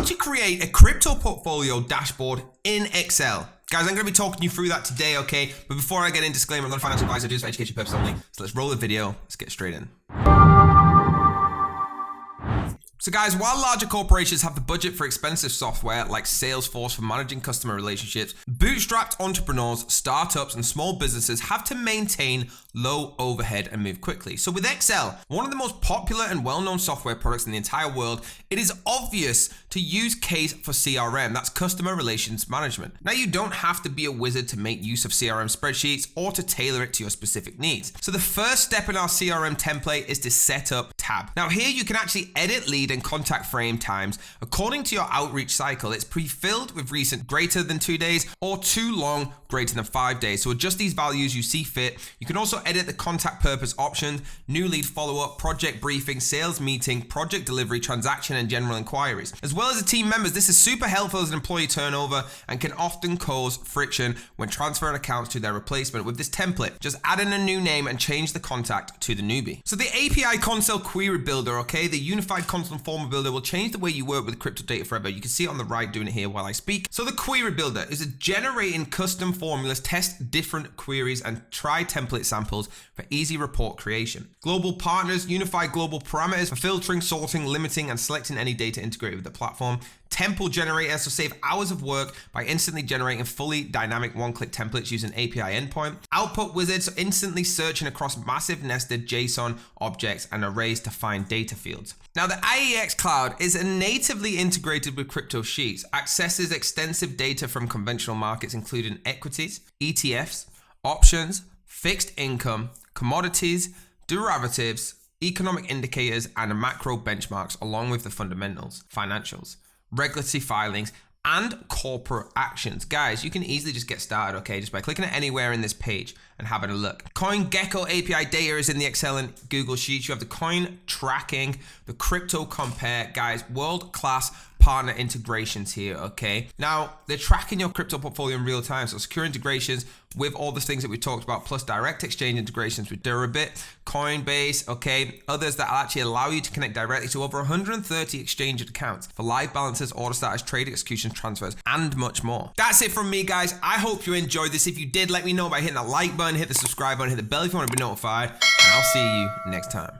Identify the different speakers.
Speaker 1: how to create a crypto portfolio dashboard in Excel. Guys, I'm going to be talking you through that today, okay? But before I get in, disclaimer, I'm not a financial advisor, I do this for education purposes only. So let's roll the video, let's get straight in. So guys, while larger corporations have the budget for expensive software like Salesforce for managing customer relationships, bootstrapped entrepreneurs, startups, and small businesses have to maintain low overhead and move quickly. So with Excel, one of the most popular and well-known software products in the entire world, it is obvious to use case for CRM, that's customer relations management. Now you don't have to be a wizard to make use of CRM spreadsheets or to tailor it to your specific needs. So the first step in our CRM template is to set up tab. Now here you can actually edit lead and contact frame times according to your outreach cycle. It's pre-filled with recent greater than 2 days or too long greater than 5 days. So adjust these values you see fit. You can also edit the contact purpose options, new lead follow-up, project briefing, sales meeting, project delivery, transaction, and general inquiries. As well as the team members, this is super helpful as an employee turnover and can often cause friction when transferring accounts to their replacement. With this template, just add in a new name and change the contact to the newbie. So the API console query builder, okay, the unified console form builder will change the way you work with crypto data forever. You can see it on the right doing it here while I speak. So the query builder is generating custom formulas, test different queries, and try template samples for easy report creation. Global partners, unify global parameters for filtering, sorting, limiting, and selecting any data integrated with the platform. Temple generator, so save hours of work by instantly generating fully dynamic one-click templates using API endpoint. Output wizard, so instantly searching across massive nested JSON objects and arrays to find data fields. Now the IEX Cloud is natively integrated with Cryptosheets, accesses extensive data from conventional markets including equities, ETFs, options, fixed income, commodities, derivatives, economic indicators, and macro benchmarks, along with the fundamentals, financials, regulatory filings, and corporate actions. Guys, you can easily just get started, okay, just by clicking it anywhere in this page and having a look. CoinGecko API data is in the Excel and Google Sheets. You have the coin tracking, the crypto compare, guys, world-class partner integrations here, okay? Now, they're tracking your crypto portfolio in real time, so secure integrations with all the things that we talked about, plus direct exchange integrations with Deribit, Coinbase, okay? Others that actually allow you to connect directly to over 130 exchange accounts for live balances, order status, trade executions, transfers, and much more. That's it from me, guys. I hope you enjoyed this. If you did, let me know by hitting that like button, hit the subscribe button, hit the bell if you want to be notified, and I'll see you next time.